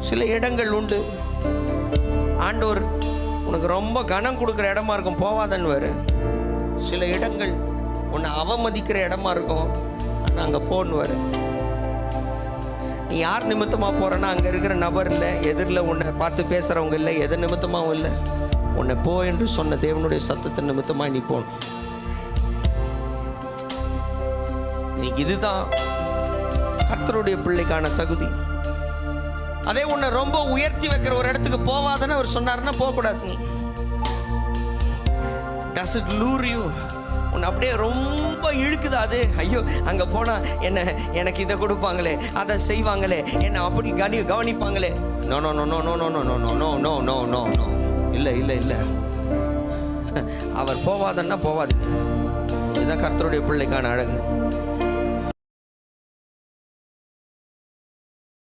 சில இடங்கள் உண்டு, ஆண்டவர் உனக்கு ரொம்ப கனம் கொடுக்குற இடமா இருக்கும், போவாதன்னு. சில இடங்கள் உன்னை அவமதிக்கிற இடமா இருக்கும், ஆனால் அங்கே போன்னு. நீ யார் நிமித்தமாக போகிறன்னா அங்கே இருக்கிற நபர் இல்லை, எதிரில் உன்னை பார்த்து பேசுகிறவங்க இல்லை, எது நிமித்தமாகவும் இல்லை. உன்னை போ என்று சொன்ன தேவனுடைய சத்தத்தின் நிமித்தமாக நீ போகணும். இன்னைக்கு இதுதான் கர்த்தருடைய பிள்ளைக்கான தகுதி. அதே உன்னை ரொம்ப உயர்த்தி வைக்கிற ஒரு இடத்துக்கு போவாதன்னு அவர் சொன்னார்னா போகக்கூடாது. நீ டஸ் இட் லூர் யூ, உன்னை அப்படியே ரொம்ப இழுக்குது அது. ஐயோ அங்கே போனால் எனக்கு இதை கொடுப்பாங்களே, அதை செய்வாங்களே, என்னை அப்படி கவனிப்பாங்களே. No no no no no no no no no no no no no இல்லை இல்லை இல்லை. அவர் போவாதன்னா போவாது. இதுதான் கர்த்தருடைய பிள்ளைக்கான அழகு.